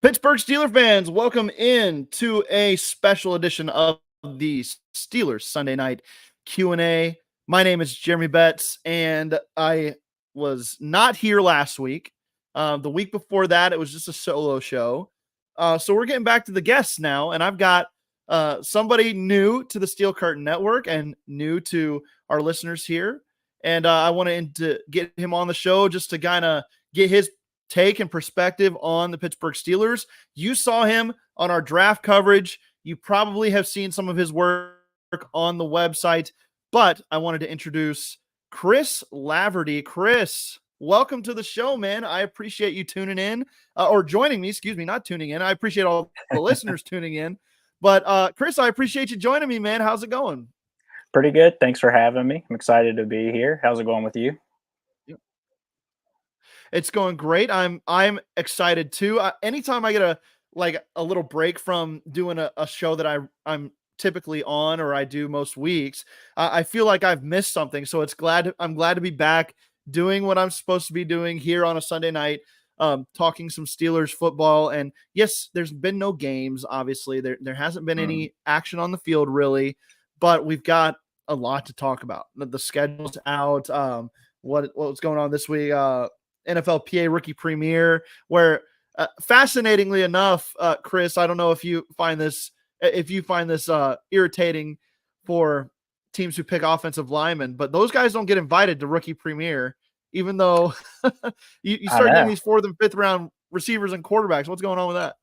Pittsburgh Steelers fans, welcome in to a special edition of the Steelers Sunday Night Q&A. My name is Jeremy Betts, and I was not here last week. The week before that, it was just a solo show. So we're getting back to the guests now, and I've got somebody new to the Steel Curtain Network and new to our listeners here. And I wanted to get him on the show just to kind of get his take and perspective on the Pittsburgh Steelers. You saw him on our draft coverage. You probably have seen some of his work on the website, but I wanted to introduce Chris Laverty. Chris, welcome to the show, man. I appreciate you tuning in or joining me. Excuse me, not tuning in. I appreciate all the listeners tuning in. But Chris, I appreciate you joining me, man. How's it going? Pretty good. Thanks for having me. I'm excited to be here. How's it going with you? It's going great. I'm excited too. Anytime I get a little break from doing a show that I'm typically on or I do most weeks, I feel like I've missed something. So I'm glad to be back doing what I'm supposed to be doing here on a Sunday night, talking some Steelers football. And yes, there's been no games. Obviously, there hasn't been any action on the field really, but we've got a lot to talk about. The schedule's out. What's going on this week? NFLPA Rookie Premiere, where fascinatingly enough, Chris, I don't know if you find this irritating for teams who pick offensive linemen, but those guys don't get invited to Rookie Premiere, even though you start getting these 4th and 5th round receivers and quarterbacks. What's going on with that?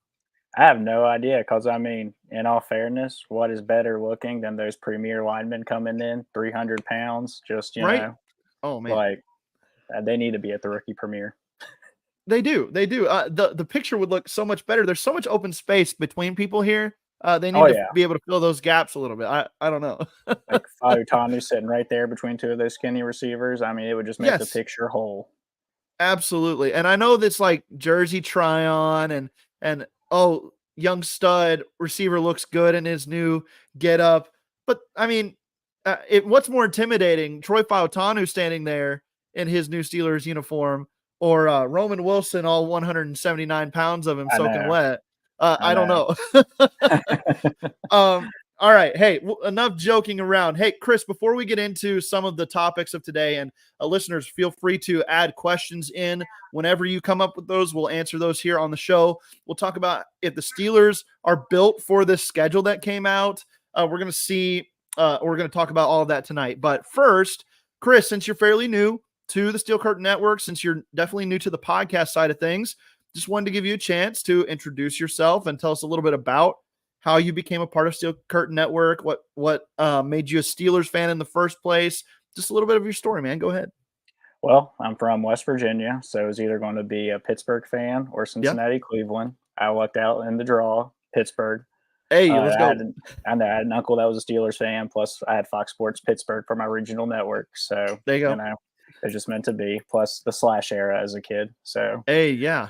I have no idea because, I mean, in all fairness, what is better looking than those premier linemen coming in, 300 pounds, just, you Right? know, Oh, man. like they need to be at the rookie premiere. They do. The picture would look so much better. There's so much open space between people here. They need to be able to fill those gaps a little bit. I don't know. Like Father Tanu sitting right there between two of those skinny receivers. I mean, it would just make the picture whole. Absolutely. And I know that's like jersey try on and oh, young stud receiver looks good in his new get up. But I mean, what's more intimidating, Troy Fautanu standing there in his new Steelers uniform or Roman Wilson, all 179 pounds of him soaking wet? I don't know. All right. Hey, enough joking around. Hey, Chris, before we get into some of the topics of today, and listeners, feel free to add questions in whenever you come up with those. We'll answer those here on the show. We'll talk about if the Steelers are built for this schedule that came out. We're going to see, we're going to talk about all of that tonight. But first, Chris, since you're fairly new to the Steel Curtain Network, since you're definitely new to the podcast side of things, just wanted to give you a chance to introduce yourself and tell us a little bit about how you became a part of Steel Curtain Network, what made you a Steelers fan in the first place. Just a little bit of your story, man. Go ahead. Well, I'm from West Virginia, so I was either going to be a Pittsburgh fan or Cincinnati, Cleveland. I lucked out in the draw, Pittsburgh. Hey, let's go. I had an uncle that was a Steelers fan, plus I had Fox Sports Pittsburgh for my regional network. So, there you go. You know, it's just meant to be, plus the Slash era as a kid. So, hey, yeah.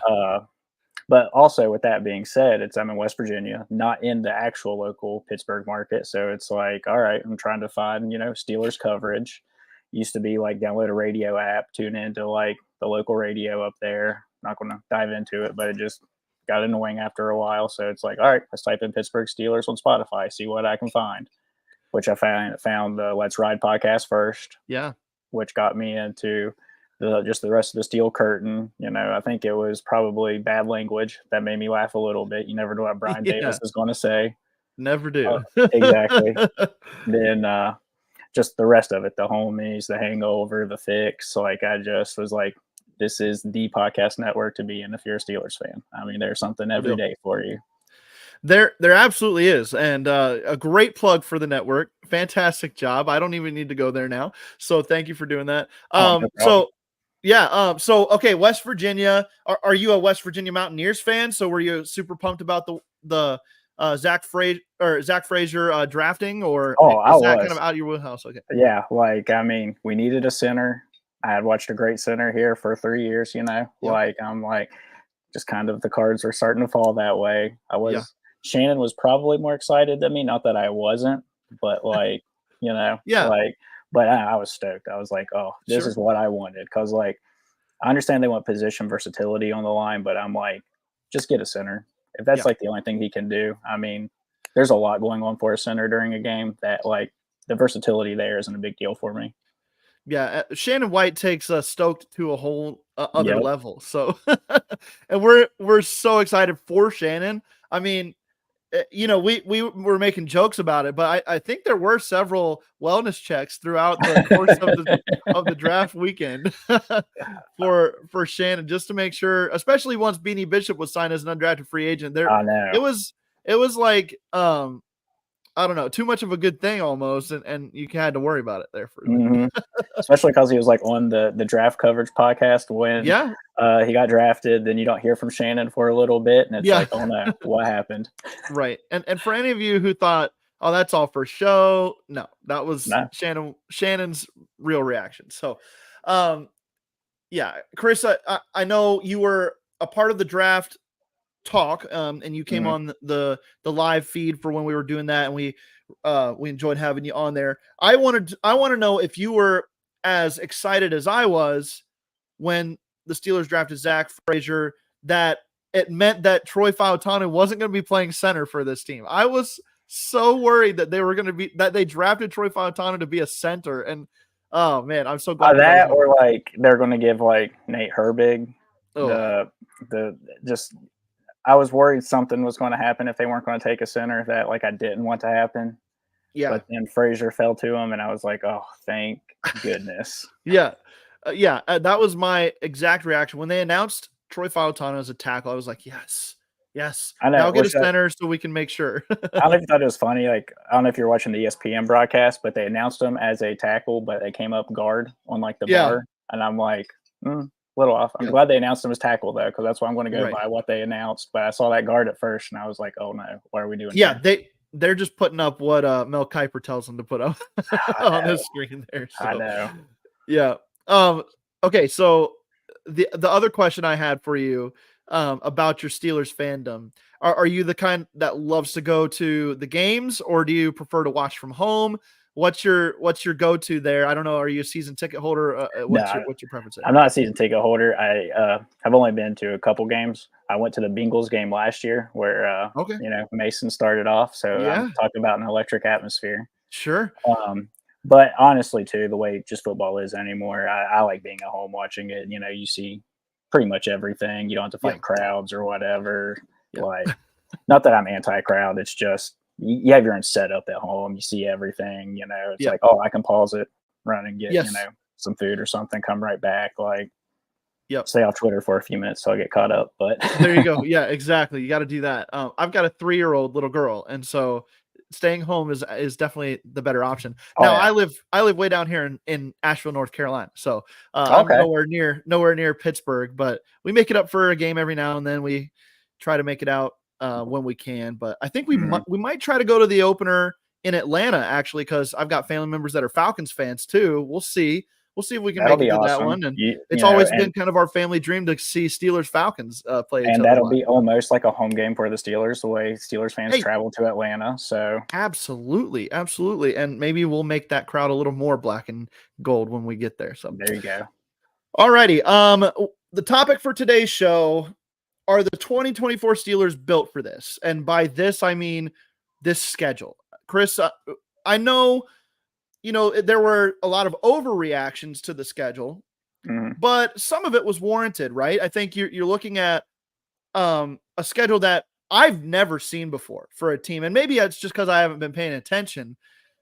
But also, with that being said, I'm in West Virginia, not in the actual local Pittsburgh market. So it's like, all right, I'm trying to find, Steelers coverage. Used to be like download a radio app, tune into like the local radio up there. Not going to dive into it, but it just got annoying after a while. So it's like, all right, let's type in Pittsburgh Steelers on Spotify, see what I can find. Which I found the Let's Ride podcast first. Yeah. Which got me into just the rest of the Steel Curtain. I think it was probably bad language that made me laugh a little bit. You never know what Brian Davis is going to say. Never do. Exactly. Then just the rest of it, the Homies, the Hangover, the Fix. Like I just was like, this is the podcast network to be in if you're a Steelers fan. I mean, there's something every day for you. There absolutely is. And a great plug for the network. Fantastic job. I don't even need to go there now. So thank you for doing that. Okay, West Virginia. Are you a West Virginia Mountaineers fan? So were you super pumped about the Zach Frazier drafting, or is that kind of out of your wheelhouse? Okay. Yeah, like I mean, we needed a center. I had watched a great center here for 3 years. Like I'm like, just kind of the cards were starting to fall that way. Shannon was probably more excited than me. Not that I wasn't, but like But I was stoked. I was like, oh, this is what I wanted. Because, like, I understand they want position versatility on the line, but I'm like, just get a center. if that's Yeah. like the only thing he can do, I mean, there's a lot going on for a center during a game that like the versatility there isn't a big deal for me. Yeah, Shannon White takes Stoked to a whole other Yep. level. So, and we're so excited for Shannon. I mean, we were making jokes about it, but I think there were several wellness checks throughout the course of the draft weekend for Shannon, just to make sure, especially once Beanie Bishop was signed as an undrafted free agent. I know. It was like I don't know, too much of a good thing almost, and you had to worry about it there for a minute. Mhm. Especially because he was like on the draft coverage podcast when Yeah, he got drafted. Then you don't hear from Shannon for a little bit, and it's yeah. like, oh no, what happened? Right. And for any of you who thought, "Oh, that's all for show," no, that was No. Shannon's real reaction. So, um, yeah, Chris, I know you were a part of the draft talk, and you came Mhm. on the live feed for when we were doing that, and we enjoyed having you on there. I want to know if you were as excited as I was when the Steelers drafted Zach Frazier, that it meant that Troy Fautanu wasn't going to be playing center for this team. I was so worried that they drafted Troy Fautanu to be a center, and oh man, I'm so glad that was That going to or be. like they're going to give like Nate Herbig Oh the just. I was worried something was going to happen if they weren't going to take a center that like I didn't want to happen. yeah, But then Frazier fell to him, and I was like, oh, thank goodness. yeah, that was my exact reaction when they announced Troy Fautanu as a tackle. I was like, yes, yes. I know. Now get a center so we can make sure. I don't know if you thought it was funny. Like, I don't know if you're watching the ESPN broadcast, but they announced him as a tackle, but they came up guard on like the Yeah. bar. And I'm like, little off. I'm Yeah. glad they announced him as tackle though, because that's what I'm going to go Right. by what they announced. But I saw that guard at first, and I was like, oh no, what are we doing? Yeah, here? they're just putting up what Mel Kiper tells them to put up on his screen there. So I know. yeah. Okay, so the other question I had for you about your Steelers fandom, are you the kind that loves to go to the games, or do you prefer to watch from home? What's your go-to there? I don't know. Are you a season ticket holder? What's No, your preference there? I'm not a season ticket holder. I have only been to a couple games. I went to the Bengals game last year where Okay. Mason started off. So Yeah. I'm talking about an electric atmosphere. Sure. But honestly, too, the way just football is anymore, I like being at home watching it. You see pretty much everything. You don't have to fight Yeah. crowds or whatever. Yeah. Like, not that I'm anti-crowd. It's just you have your own setup at home. You see everything. It's Yeah. like, oh, I can pause it, run and get Yes. some food or something, come right back. Like, Yep. stay off Twitter for a few minutes so I get caught up. But There you go. Yeah, exactly. You got to do that. I've got a 3-year-old little girl, and so staying home is definitely the better option. Oh, Now yeah. I live way down here in Asheville, North Carolina, so I'm Okay. nowhere near Pittsburgh, but we make it up for a game every now and then. We try to make it out when we can, but I think we might try to go to the opener in Atlanta actually, because I've got family members that are Falcons fans too. We'll see. We'll see if we can That'll make it be to that awesome. one. And You it's know, always and been kind of our family dream to see Steelers Falcons play each and other that'll live. be almost like a home game for the Steelers, the way Steelers fans Hey. travel to Atlanta. So Absolutely, absolutely. And maybe we'll make that crowd a little more black and gold when we get there. So there you go. all righty. The topic for today's show are the 2024 Steelers built for this. And by this, I mean this schedule. Chris, I know, there were a lot of overreactions to the schedule, but some of it was warranted, right? I think you're looking at a schedule that I've never seen before for a team. And maybe it's just because I haven't been paying attention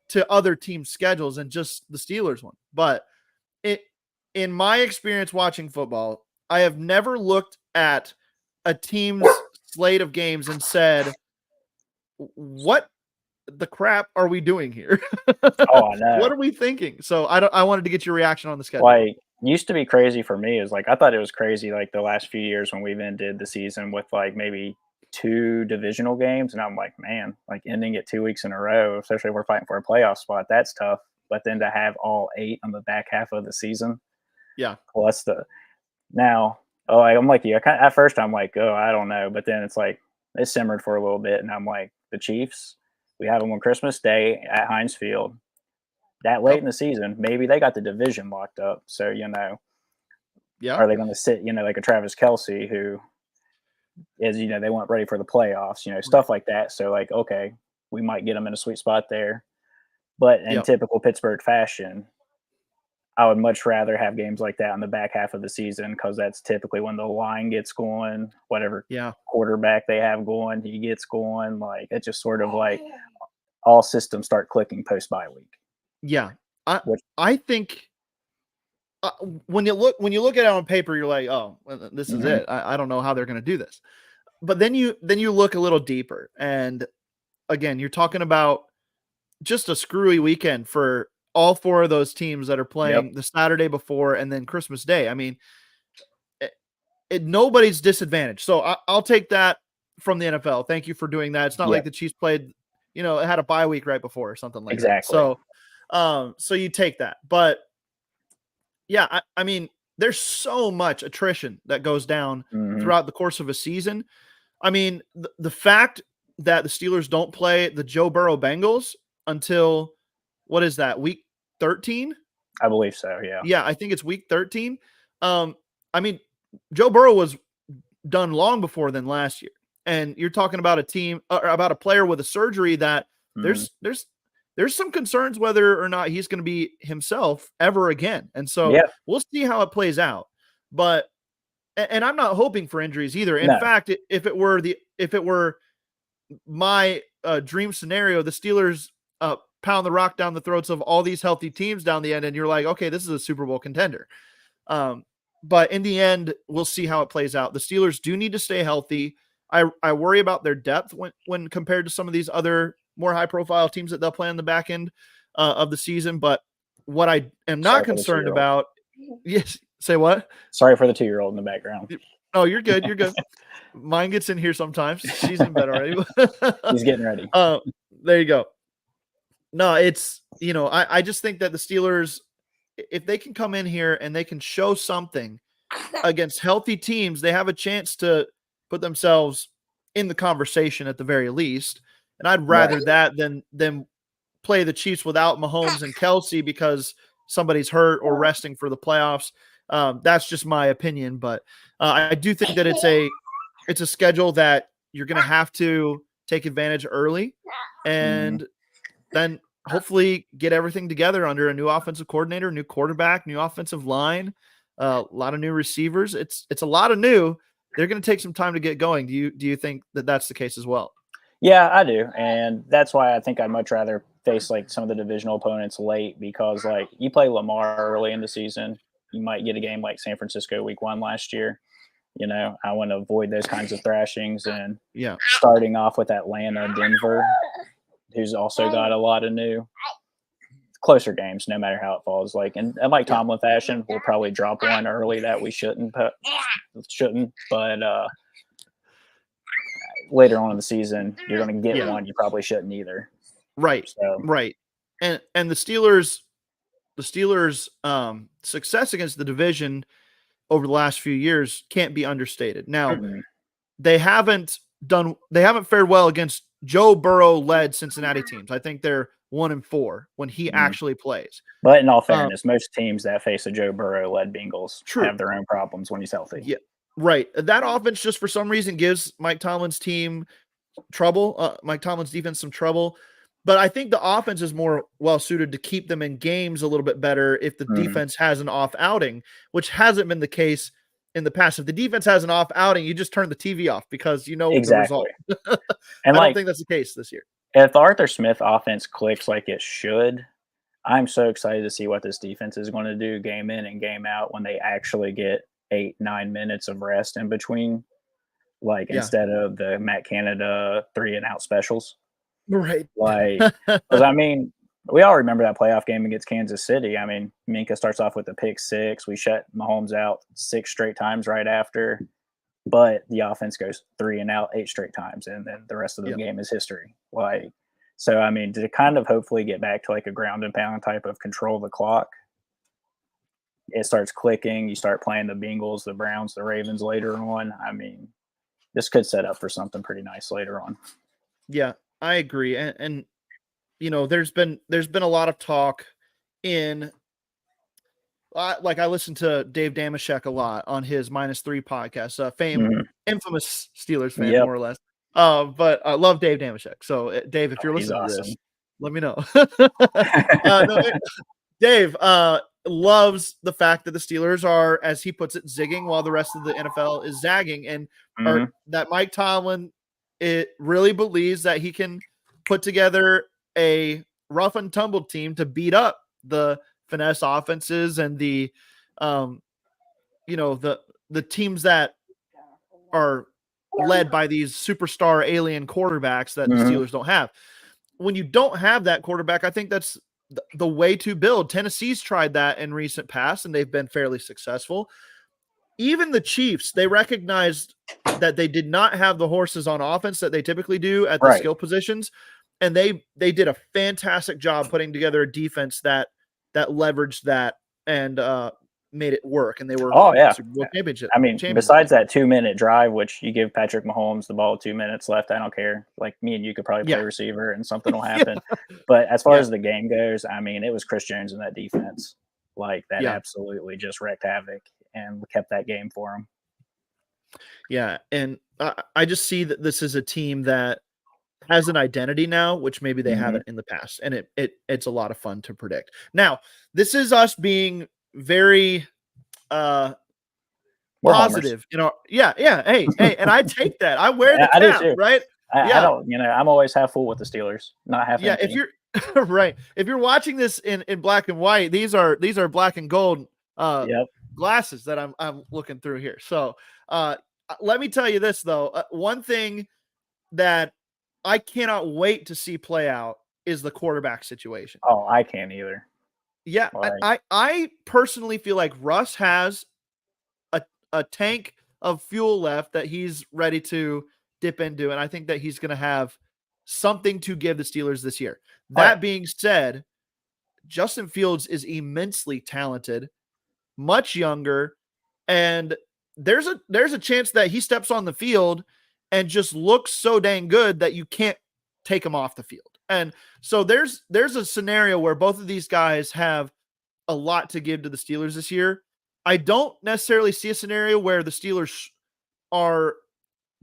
to other teams' schedules and just the Steelers one. But in my experience watching football, I have never looked at a team's slate of games and said, what the crap are we doing here? Oh, I know. What are we thinking? So I wanted to get your reaction on the schedule. Like, used to be crazy for me is like I thought it was crazy like the last few years when we've ended the season with like maybe 2 divisional games, and I'm like, man, like ending it 2 weeks in a row, especially if we're fighting for a playoff spot, that's tough. But then to have all 8 on the back half of the season, Yeah. plus now, I'm like you. At first I'm like, oh, I don't know, but then it's like it simmered for a little bit, and I'm like, the Chiefs, we have them on Christmas Day at Heinz Field. That late in the season, maybe they got the division locked up. So, Yeah. are they going to sit, like a Travis Kelce who as you know, they weren't ready for the playoffs, stuff like that. So like, okay, we might get them in a sweet spot there. But in Yep. typical Pittsburgh fashion, I would much rather have games like that in the back half of the season because that's typically when the line gets going, whatever Yeah. quarterback they have going, he gets going. Like it's just sort of like all systems start clicking post bye week. Yeah. I Which, I think when you look at it on paper, you're like, oh, well, this is Mhm. it. I don't know how they're going to do this. But then you look a little deeper, and again, you're talking about just a screwy weekend for all four of those teams that are Yep. playing the Saturday before and then Christmas Day. I mean, nobody's disadvantaged. So I'll take that from the NFL. Thank you for doing that. It's not like Yep. the Chiefs played, it had a bye week right before or something like that. Exactly. So you take that. But yeah, I mean, there's so much attrition that goes down Mhm. throughout the course of a season. I mean, the fact that the Steelers don't play the Joe Burrow Bengals until what is that, week 13? I believe so. Yeah. Yeah, I think it's week 13. I mean, Joe Burrow was done long before then last year. And you're talking about a team or about a player with a surgery that Mhm. there's some concerns whether or not he's going to be himself ever again. And so Yeah. we'll see how it plays out. But and I'm not hoping for injuries either. In No. fact, if it were my dream scenario, the Steelers pound the rock down the throats of all these healthy teams down the end, and you're like, okay, this is a Super Bowl contender. But in the end, we'll see how it plays out. The Steelers do need to stay healthy. I worry about their depth when compared to some of these other more high profile teams that they'll play on the back end of the season. But what I am not Sorry for the concerned 2-year-old. about, yes, say what? Sorry for the 2-year-old in the background. Oh, you're good. You're good. Mine gets in here sometimes. She's in bed already. He's getting ready. There you go. No, it's, I just think that the Steelers, if they can come in here and they can show something against healthy teams, they have a chance to put themselves in the conversation at the very least. And I'd rather that than play the Chiefs without Mahomes and Kelsey because somebody's hurt or resting for the playoffs. That's just my opinion, but I do think that it's a schedule that you're going to have to take advantage early, and then hopefully get everything together under a new offensive coordinator, new quarterback, new offensive line, a lot of new receivers. It's a lot of new. They're going to take some time to get going. Do you think that that's the case as well? Yeah, I do, and that's why I think I'd much rather face like some of the divisional opponents late because like you play Lamar early in the season, you might get a game like San Francisco Week 1 last year. I want to avoid those kinds of thrashings, and Yeah, starting off with Atlanta, Denver, who's also got a lot of new closer games, no matter how it falls. Like in like Tomlin fashion, we'll probably drop one early that we shouldn't, but later on in the season, you're going to get one you probably shouldn't either. right, So, right. And the Steelers' success against the division over the last few years can't be understated. Now, they haven't fared well against Joe Burrow led Cincinnati teams. I think they're 1-4 when he actually plays. But in all fairness, most teams that face a Joe Burrow led Bengals True. have their own problems when he's healthy. Yeah, right. That offense just for some reason gives Mike Tomlin's team trouble. Mike Tomlin's defense some trouble. But I think the offense is more well suited to keep them in games a little bit better if the defense has an off outing, which hasn't been the case in the past. If the defense has an off outing, you just turn the TV off because the result. And I don't think that's the case this year. If the Arthur Smith offense clicks like it should, I'm so excited to see what this defense is going to do game in and game out when they actually get 8-9 minutes of rest in between, instead of the Matt Canada 3-and-out specials. Right. Because I mean, we all remember that playoff game against Kansas City. I mean, Minkah starts off with a pick six. We shut Mahomes out 6 straight times right after, but the offense goes 3-and-out 8 straight times, and then the rest of the game is history. So I mean, to kind of hopefully get back to like a ground and pound type of control the clock, it starts clicking. You start playing the Bengals, the Browns, the Ravens later on. I mean, this could set up for something pretty nice later on. Yeah, I agree. And there's been a lot of talk in I listen to Dave Damashek a lot on his -3 podcast, infamous Steelers fan, Yep. more or less. But I love Dave Damashek. So, Dave, if you're He's listening to awesome. this, let me know. No, Dave loves the fact that the Steelers are, as he puts it, zigging while the rest of the NFL is zagging, and Mhm. that Mike Tomlin really believes that he can put together a rough and tumble team to beat up the finesse offenses and the the teams that are led by these superstar alien quarterbacks that the Mhm. Steelers don't have. When you don't have that quarterback, I think that's the way to build. Tennessee's tried that in recent past, and they've been fairly successful. Even the Chiefs, they recognized that they did not have the horses on offense that they typically do at the Right. skill positions, and they did a fantastic job putting together a defense that leveraged that and made it work, and they were Oh, yeah. Super Bowl championship I mean, champions besides again. that 2-minute drive, which you give Patrick Mahomes the ball with 2 minutes left, I don't care. Like, me and you could probably play Yeah, receiver and something will yeah, happen. But as far yeah, as the game goes, I mean, it was Chris Jones in that defense. Like, that yeah. absolutely just wreaked havoc and kept that game for him. Yeah, and I just see that this is a team that has an identity now, which maybe they Mhm. haven't in the past, and it's a lot of fun to predict. Now, this is us being very uh We're homers. positive in our hey, and I take that. I wear the I do cap, too. right? I Yeah. don't, I'm always half full with the Steelers, not half Yeah, if empty. you're right. If you're watching this in black and white, these are black and gold uh Yep. glasses that I'm looking through here. So, let me tell you this though. One thing that I cannot wait to see play out is the quarterback situation. Oh, I can't either. Yeah, Like, I personally feel like Russ has a tank of fuel left that he's ready to dip into, and I think that he's going to have something to give the Steelers this year. oh yeah. That being said, Justin Fields is immensely talented, much younger, and there's a chance that he steps on the field and just looks so dang good that you can't take him off the field. And so there's a scenario where both of these guys have a lot to give to the Steelers this year. I don't necessarily see a scenario where the Steelers are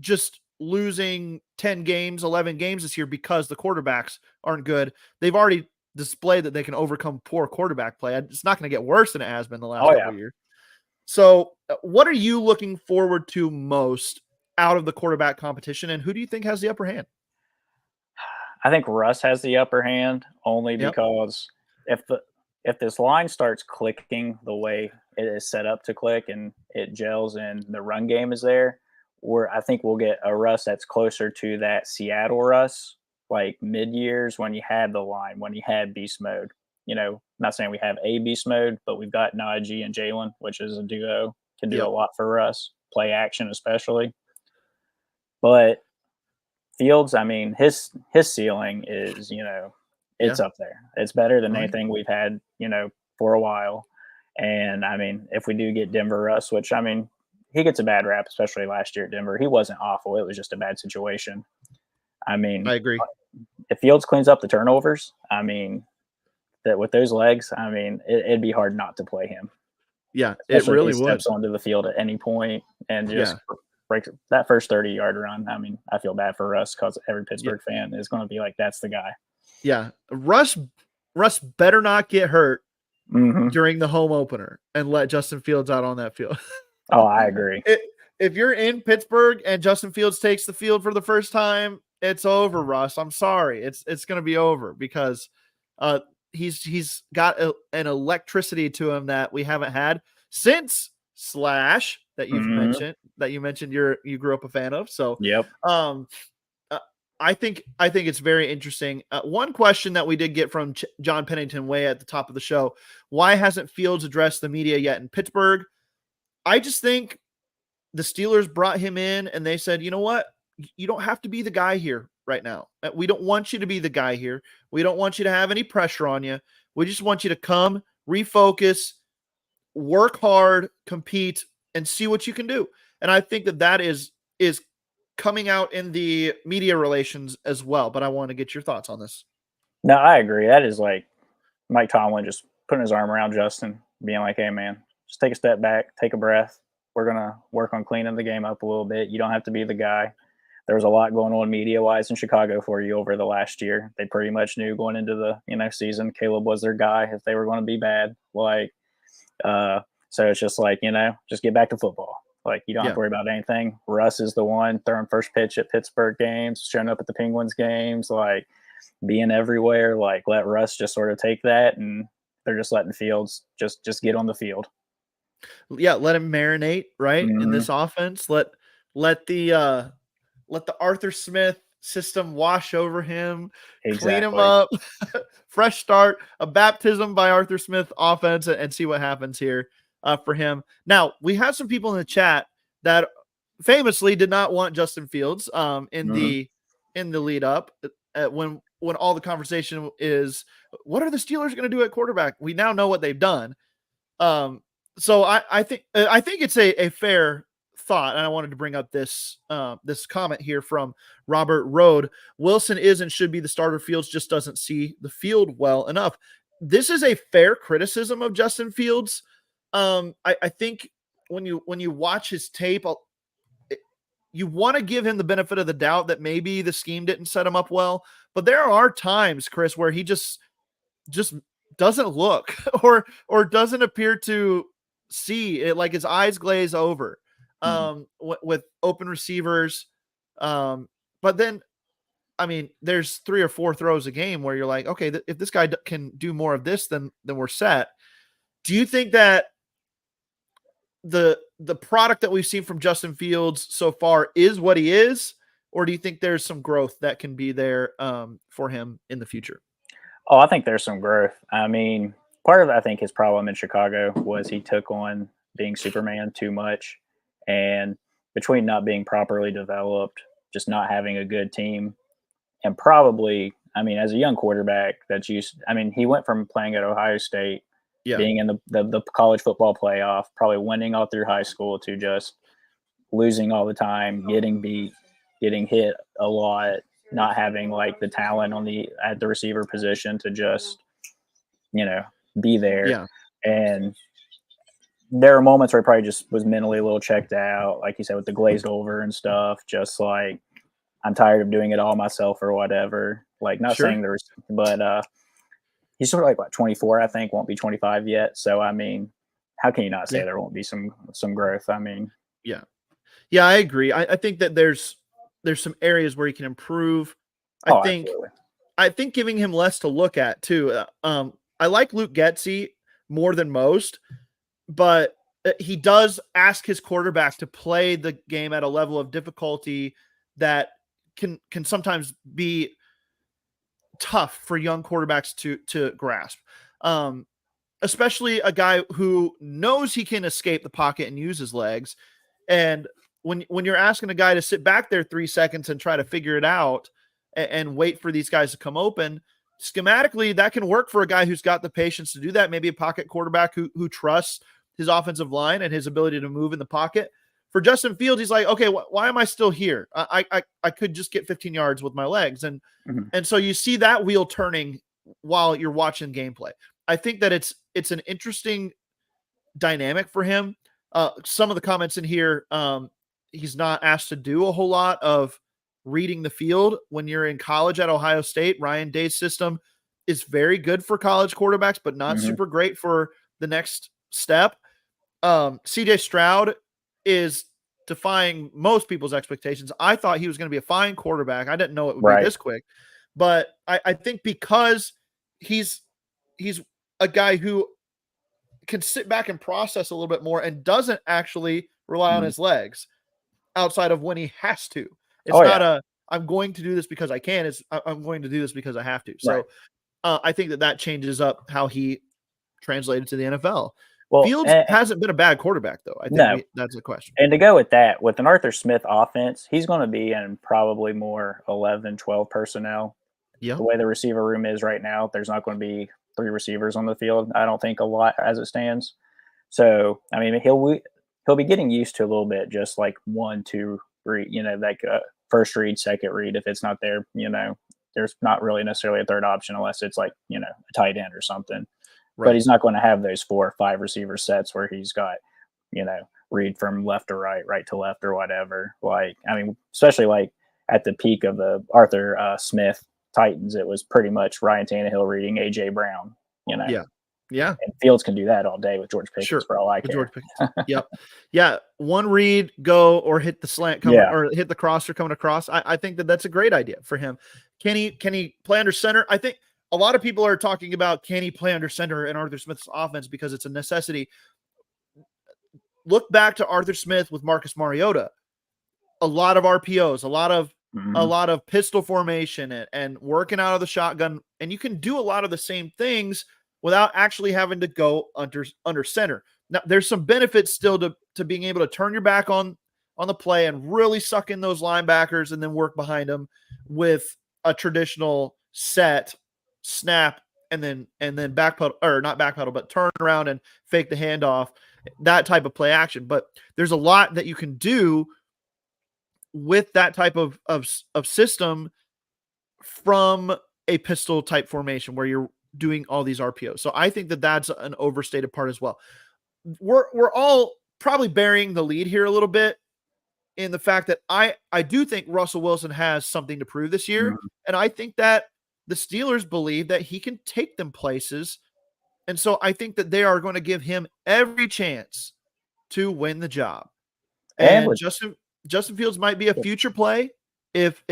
just losing 10 games, 11 games this year because the quarterbacks aren't good. They've already displayed that they can overcome poor quarterback play. It's not going to get worse than it has been the last Oh couple yeah. of years. So, what are you looking forward to most out of the quarterback competition, and who do you think has the upper hand? I think Russ has the upper hand only Yep. because if the if this line starts clicking the way it is set up to click and it gels and the run game is there, I think we'll get a Russ that's closer to that Seattle Russ, like mid years when you had the line, when you had beast mode. Not saying we have a beast mode, but we've got Najee and Jalen, which is a duo, can do a Yep. lot for us, play action especially. But Fields, I mean, his ceiling is, Yeah. it's up there. It's better than All right. anything we've had, for a while. And I mean, if we do get Denver Russ, which I mean, he gets a bad rap, especially last year at Denver. He wasn't awful. It was just a bad situation. I mean, I agree. if Fields cleans up the turnovers, I mean, that with those legs, I mean, it'd be hard not to play him, Yeah, it especially if he really would. steps onto the field at any point and just Yeah. breaks that first 30-yard run. I mean, I feel bad for Russ because every Yeah. Pittsburgh fan is going to be like, that's the guy. Yeah. Russ better not get hurt Hmm. during the home opener and let Justin Fields out on that field. Oh, I agree. If you're in Pittsburgh and Justin Fields takes the field for the first time, it's over, Russ. I'm sorry. It's going to be over because he's got an electricity to him that we haven't had since Slash that Hmm. you mentioned you grew up a fan of. So Yep. um I think it's very interesting. One question that we did get from John Pennington way at the top of the show: why hasn't Fields addressed the media yet in Pittsburgh? I just think the Steelers brought him in and they said, you know what? You don't have to be the guy here right now. We don't want you to be the guy here. We don't want you to have any pressure on you. We just want you to come, refocus, work hard, compete, and see what you can do. And I think that is coming out in the media relations as well. But I want to get your thoughts on this. No, I agree. That is like Mike Tomlin just putting his arm around Justin, being like, hey, man, just take a step back, take a breath. we're going to work on cleaning the game up a little bit. You don't have to be the guy. There was a lot going on media-wise in Chicago for you over the last year. They pretty much knew going into the season, Caleb was their guy if they were going to be bad. So it's just like, just get back to football. Like, you don't have to worry about anything. Russ is the one throwing first pitch at Pittsburgh games, showing up at the Penguins games, like being everywhere. Like, let Russ just sort of take that, and they're just letting Fields just get on the field. Yeah, let him marinate in this offense. Let the Arthur Smith system wash over him, clean him up, fresh start, a baptism by Arthur Smith offense, and see what happens here for him. Now, we have some people in the chat that famously did not want Justin Fields in the lead up when all the conversation is, what are the Steelers going to do at quarterback? We now know what they've done. So I think it's a fair thought, and I wanted to bring up this comment here from Robert Rode. Wilson is and should be the starter. Fields just doesn't see the field well enough. This is a fair criticism of Justin Fields. I think when you watch his tape, you want to give him the benefit of the doubt that maybe the scheme didn't set him up well, but there are times, Chris, where he just doesn't look or doesn't appear to see it, like his eyes glaze over with open receivers. But then, I mean, there's 3 or 4 throws a game where you're like, okay, if this guy can do more of this, then we're set. Do you think that the product that we've seen from Justin Fields so far is what he is, or do you think there's some growth that can be there for him in the future? Oh, I think there's some growth. I mean, part of, I think, his problem in Chicago was he took on being Superman too much. And between not being properly developed, just not having a good team, and probably, I mean, as a young quarterback he went from playing at Ohio State, being in the college football playoff, probably winning all through high school, to just losing all the time, getting beat, getting hit a lot, not having like the talent at the receiver position to just, be there. Yeah. And there are moments where he probably just was mentally a little checked out, like you said, with the glazed over and stuff, just like, I'm tired of doing it all myself or whatever. Like, not saying there's, but he's sort of like, what, 24, I think, won't be 25 yet. So, I mean, how can you not say there won't be some growth? I mean, yeah, I agree. I think that there's some areas where he can improve. I think giving him less to look at too. I like Luke Getsy more than most, but he does ask his quarterback to play the game at a level of difficulty that can sometimes be tough for young quarterbacks to grasp. Especially a guy who knows he can escape the pocket and use his legs. And when you're asking a guy to sit back there 3 seconds and try to figure it out and wait for these guys to come open, schematically, that can work for a guy who's got the patience to do that. Maybe a pocket quarterback who trusts his offensive line and his ability to move in the pocket. For Justin Fields, he's like, okay, why am I still here? I could just get 15 yards with my legs. And so you see that wheel turning while you're watching gameplay. I think that it's an interesting dynamic for him. Some of the comments in here, he's not asked to do a whole lot of reading the field. When you're in college at Ohio State, Ryan Day's system is very good for college quarterbacks, but not super great for the next step. CJ Stroud is defying most people's expectations. I thought he was going to be a fine quarterback. I didn't know it would be this quick, but I think because he's a guy who can sit back and process a little bit more and doesn't actually rely on his legs outside of when he has to. It's I'm going to do this because I can. It's I'm going to do this because I have to. So I think that changes up how he translated to the NFL. Well, Fields hasn't been a bad quarterback, though. I think that's the question. And to go with that, with an Arthur Smith offense, he's going to be in probably more 11, 12 personnel. Yeah. The way the receiver room is right now, there's not going to be 3 receivers on the field. I don't think a lot as it stands. So, I mean, he'll be getting used to a little bit, just like 1, 2 read, like first read, second read. If it's not there, there's not really necessarily a third option unless it's like, a tight end or something. Right. But he's not going to have those 4 or 5 receiver sets where he's got, read from left to right, right to left, or whatever. Like, I mean, especially like at the peak of the Arthur Smith Titans, it was pretty much Ryan Tannehill reading AJ Brown, you know. Yeah. Yeah. And Fields can do that all day with George Pickens Sure. for all I With care. George Pickens. Yep. Yeah. One read, go, or hit the slant coming, Yeah. or hit the crosser coming across. I think that's a great idea for him. Can he play under center? I think a lot of people are talking about, can he play under center in Arthur Smith's offense because it's a necessity. Look back to Arthur Smith with Marcus Mariota. A lot of RPOs, a lot of pistol formation and working out of the shotgun. And you can do a lot of the same things without actually having to go under center. Now, there's some benefits still to being able to turn your back on the play and really suck in those linebackers and then work behind them with a traditional set snap and then backpedal, or not backpedal, but turn around and fake the handoff, that type of play action. But there's a lot that you can do with that type of system from a pistol type formation where you're doing all these RPOs. So I think that that's an overstated part as well. We're all probably burying the lead here a little bit in the fact that I do think Russell Wilson has something to prove this year. And I think that the Steelers believe that he can take them places. And so I think that they are going to give him every chance to win the job. And Justin Fields might be a future play if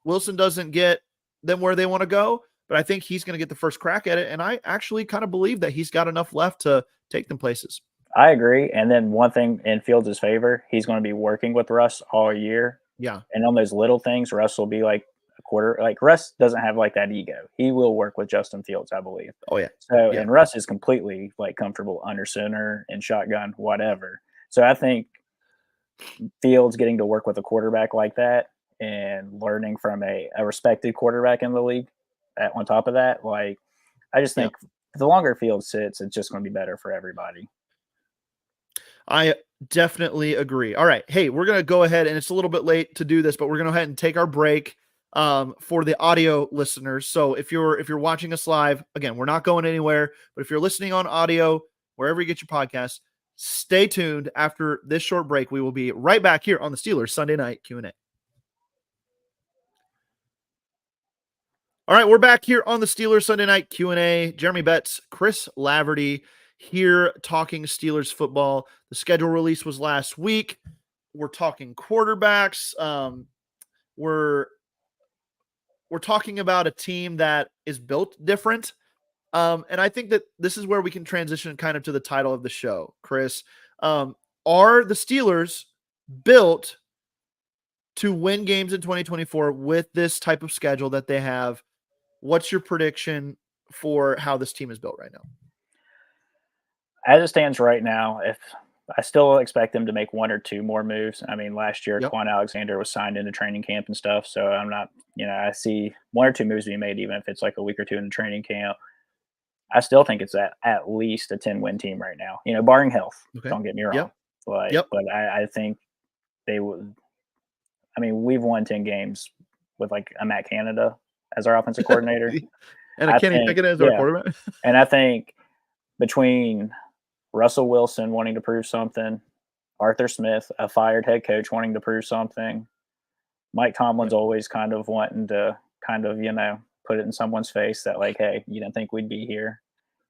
Wilson doesn't get them where they want to go, but I think he's going to get the first crack at it. And I actually kind of believe that he's got enough left to take them places. I agree. And then one thing in Fields' favor, he's going to be working with Russ all year. Yeah. And on those little things, Russ will be like a quarter. Like, Russ doesn't have like that ego. He will work with Justin Fields, I believe. Oh yeah. So, and Russ is completely like comfortable under center and shotgun, whatever. So I think Fields getting to work with a quarterback like that and learning from a respected quarterback in the league on top of that, like, I just think the longer Fields sits, it's just going to be better for everybody. I definitely agree. All right. Hey, we're going to go ahead, and it's a little bit late to do this, but we're going to go ahead and take our break for the audio listeners. So if you're watching us live, again, we're not going anywhere, but if you're listening on audio, wherever you get your podcasts, stay tuned. After this short break, we will be right back here on the Steelers Sunday Night Q&A. All right, we're back here on the Steelers Sunday Night Q&A. Jeremy Betts, Chris Laverty here talking Steelers football. The schedule release was last week. We're talking quarterbacks. We're talking about a team that is built different. And I think that this is where we can transition kind of to the title of the show, Chris. Are the Steelers built to win games in 2024 with this type of schedule that they have? What's your prediction for how this team is built right now? As it stands right now, if I still expect them to make one or two more moves. I mean, last year, Quan Alexander was signed into training camp and stuff. So I'm not, I see one or two moves being made, even if it's like a week or two in training camp. I still think it's at least a 10-win team right now, barring health. Okay. Don't get me wrong. But I think they would. I mean, we've won 10 games with like a Matt Canada as our offensive coordinator. And a Kenny Pickett as our quarterback. And I think between Russell Wilson wanting to prove something, Arthur Smith, a fired head coach, wanting to prove something, Mike Tomlin's always kind of wanting to put it in someone's face that, like, hey, you didn't think we'd be here.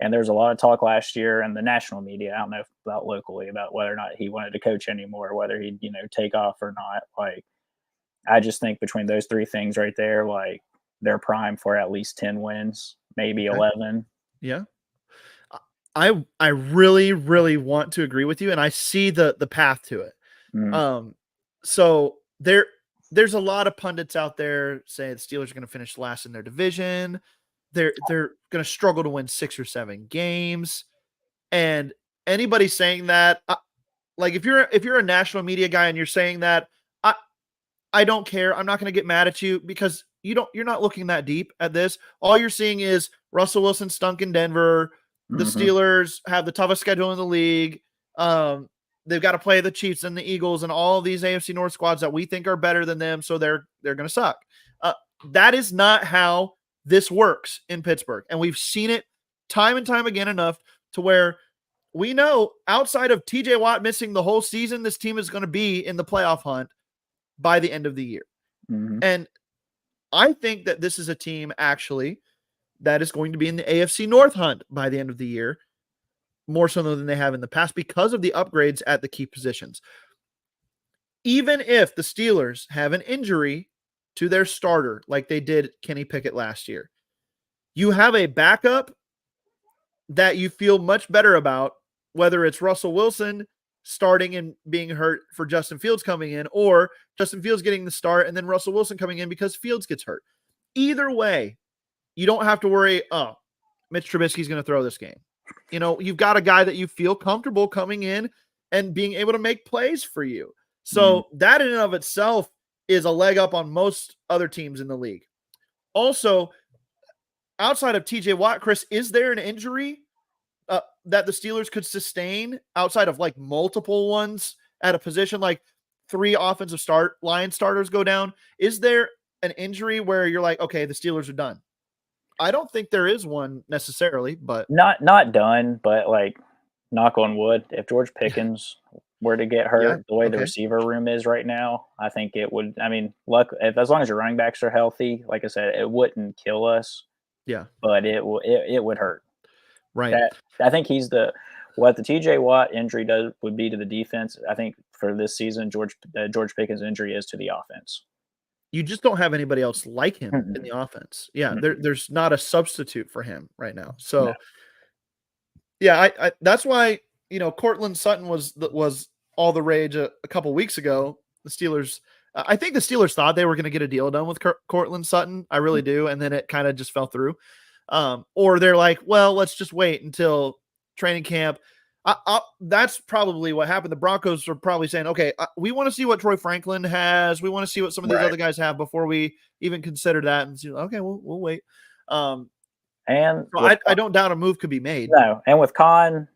And there's a lot of talk last year in the national media, I don't know about locally, about whether or not he wanted to coach anymore, whether he'd, take off or not. Like, I just think between those three things right there, like, they're primed for at least 10 wins, maybe 11. Yeah. I really, really want to agree with you, and I see the path to it. So there's a lot of pundits out there saying the Steelers are going to finish last in their division. They're going to struggle to win 6 or 7 games. And anybody saying that, like, if you're a national media guy and you're saying that, I don't care. I'm not going to get mad at you because you're not looking that deep at this. All you're seeing is Russell Wilson stunk in Denver. The Steelers have the toughest schedule in the league. They've got to play the Chiefs and the Eagles and all of these AFC North squads that we think are better than them, so they're going to suck. That is not how this works in Pittsburgh, and we've seen it time and time again enough to where we know outside of TJ Watt missing the whole season, this team is going to be in the playoff hunt by the end of the year. Mm-hmm. And I think that this is a team actually that is going to be in the AFC North hunt by the end of the year, more so than they have in the past because of the upgrades at the key positions. Even if the Steelers have an injury to their starter, like they did Kenny Pickett last year, you have a backup that you feel much better about, whether it's Russell Wilson starting and being hurt for Justin Fields coming in, or Justin Fields getting the start and then Russell Wilson coming in because Fields gets hurt. Either way, you don't have to worry, oh, Mitch Trubisky's going to throw this game. You know, you've got a guy that you feel comfortable coming in and being able to make plays for you. So that in and of itself is a leg up on most other teams in the league. Also, outside of TJ Watt, Chris, is there an injury that the Steelers could sustain outside of like multiple ones at a position, like 3 offensive line starters go down? Is there an injury where you're like, okay, the Steelers are done? I don't think there is one necessarily, but not done, but like knock on wood, if George Pickens were to get hurt the way the receiver room is right now, I think it would. I mean, as long as your running backs are healthy, like I said, it wouldn't kill us. Yeah, but it would hurt. Right. I think what the TJ Watt injury would be to the defense. I think for this season, George Pickens' injury is to the offense. You just don't have anybody else like him in the offense. Yeah, there's not a substitute for him right now. So, yeah, I that's why, you know, Courtland Sutton was all the rage a couple weeks ago. The Steelers, I think the Steelers thought they were going to get a deal done with Courtland Sutton. I really do, and then it kind of just fell through. Or they're like, well, let's just wait until training camp. That's probably what happened. The Broncos are probably saying, okay, we want to see what Troy Franklin has. We want to see what some of these other guys have before we even consider that. And see, okay, we'll wait. And so I don't doubt a move could be made. No, and with Con,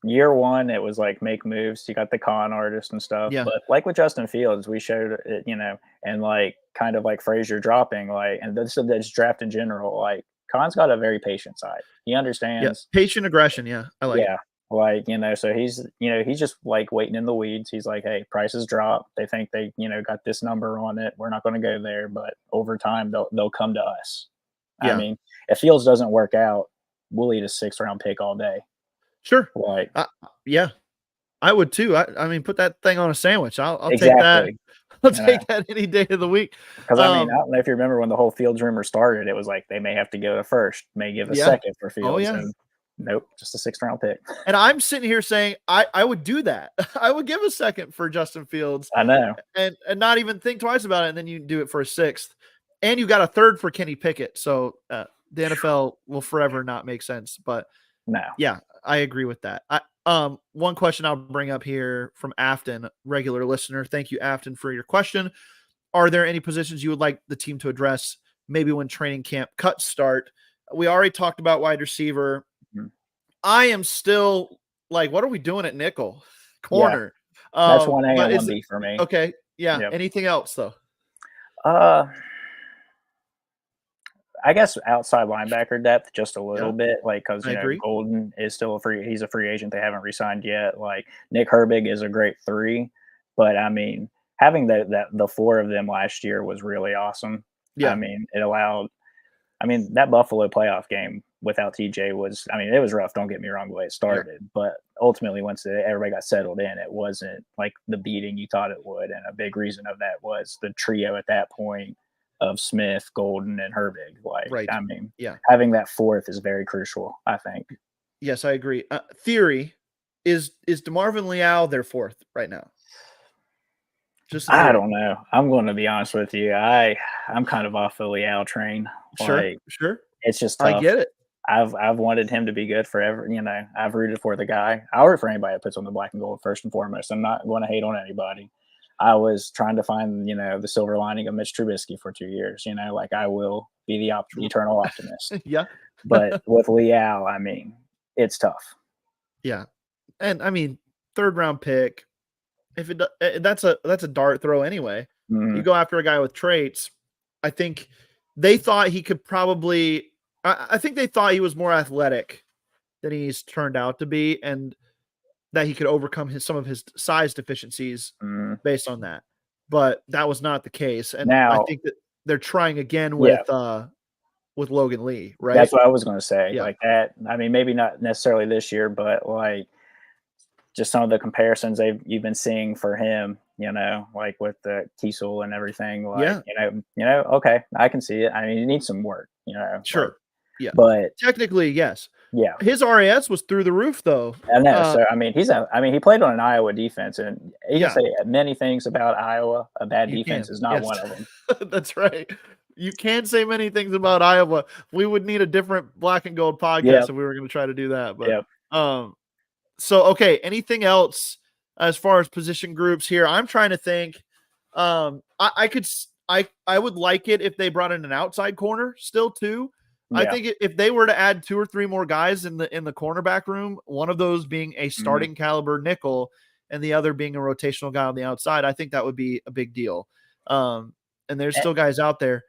year one, it was like make moves. You got the con artist and stuff. Yeah. But like with Justin Fields, we showed it, you know, and like kind of like Frazier dropping, like, and this draft in general, like Con's got a very patient side. He understands patient aggression. Yeah, I like it. Like, you know, so he's just like waiting in the weeds. He's like, hey, prices drop. They think they, you know, got this number on it. We're not going to go there, but over time they'll come to us. Yeah. I mean, if Fields doesn't work out, we'll eat a 6th round pick all day. Sure. Like, yeah, I would too. I mean, put that thing on a sandwich. I'll take that. I'll take that any day of the week. Because I mean, I don't know if you remember when the whole Fields rumor started, it was like they may have to go to first, may give a second for Fields. Oh, yeah. And nope, just a 6th round pick. And I'm sitting here saying I would do that. I would give a second for Justin Fields. I know. And not even think twice about it. And then you do it for a 6th. And you got a 3rd for Kenny Pickett. So the NFL will forever not make sense. But no. Yeah, I agree with that. One question I'll bring up here from Afton, regular listener. Thank you, Afton, for your question. Are there any positions you would like the team to address maybe when training camp cuts start? We already talked about wide receiver. Mm-hmm. I am still like, what are we doing at nickel corner? Yeah. That's 1A and 1B for me. Okay. Yeah. Yep. Anything else though? I guess outside linebacker depth just a little bit, like, because you know Golden is still he's a free agent. They haven't re-signed yet. Like Nick Herbig is a great 3, but I mean having the 4 of them last year was really awesome. Yeah, I mean it allowed. I mean that Buffalo playoff game without TJ was. I mean it was rough. Don't get me wrong the way it started, but ultimately once everybody got settled in, it wasn't like the beating you thought it would. And a big reason of that was the trio at that point of Smith, Golden, and Herbig. Like, I mean, having that 4th is very crucial, I think. Yes, I agree. Theory is DeMarvin Leal their 4th right now? I don't know. I'm going to be honest with you. I'm kind of off the Leal train. Sure. It's just tough. I get it. I've wanted him to be good forever. You know, I've rooted for the guy. I root for anybody that puts on the black and gold first and foremost. I'm not going to hate on anybody. I was trying to find, you know, the silver lining of Mitch Trubisky for 2 years. You know, like I will be the eternal optimist. Yeah. But with Leal, I mean, it's tough. Yeah. And I mean, 3rd round pick, if that's a dart throw anyway. Mm-hmm. You go after a guy with traits. I think they thought he could probably, I think they thought he was more athletic than he's turned out to be. And that he could overcome some of his size deficiencies Mm. based on that. But that was not the case, and I Now, think that they're trying again yeah, with Logan Lee, right? that's what I was going to say. Yeah, Like that. I mean, maybe not necessarily this year, but like just some of the comparisons you've been seeing for him. Like with the Kiesel and everything. Like yeah, okay, I can see it. I mean, he needs some work. Like, sure, yeah. but Technically, yes. yeah, His RAS was through the roof, though. I know. So I mean, he played on an Iowa defense, and you can Yeah, say many things about Iowa. A bad you defense can. is not Yes, one of them. that's right. You can say many things about Iowa. We would need a different black and gold podcast Yep, if we were going to try to do that. But yep. so okay, anything else as far as position groups here? I'm trying to think. I would like it if they brought in an outside corner still too. I Yeah. think if they were to add 2 or 3 more guys in the cornerback room, one of those being a starting caliber nickel and the other being a rotational guy on the outside, I think that would be a big deal. And there's Eh, still guys out there.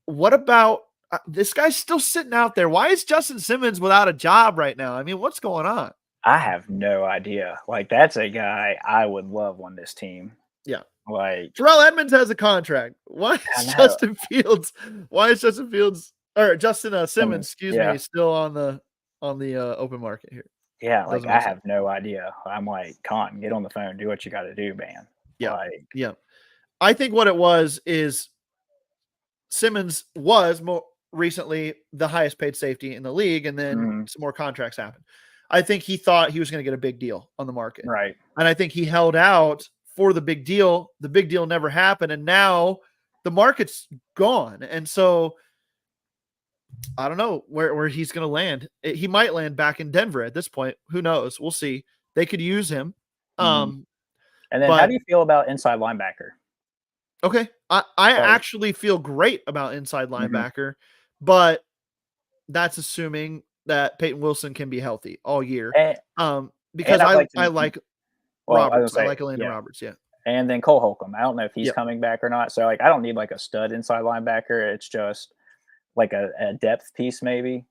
What about this guy's still sitting out there? Why is Justin Simmons without a job right now? I mean, what's going on? I have no idea. Like, that's a guy I would love on this team. Yeah. Like, Terrell Edmonds has a contract. Why I is know. Justin Fields? Why is Justin Fields or Justin Simmons? Excuse Yeah. me, still on the open market here? Yeah, like Doesn't I make sense. have no idea. I'm like, Cotton, get on the phone, do what you got to do, man. Yeah, Like, yeah. I think what it was is Simmons was more recently the highest paid safety in the league, and then some more contracts happened. I think he thought he was going to get a big deal on the market, right. and I think he held out for the big deal. The big deal never happened, and now the market's gone, and so I don't know where he's going to land. He might land back in Denver at this point. Who knows? We'll see. They could use him. And then how But do you feel about inside linebacker? okay, I actually feel great about inside linebacker, but that's assuming that Peyton Wilson can be healthy all year. And, Because I'd like I to, like well, I was Roberts. I gonna like say, Elandon yeah. Roberts. Yeah. And then Cole Holcomb. I don't know if he's Yep. coming back or not. So like, I don't need like a stud inside linebacker. It's just like a depth piece maybe.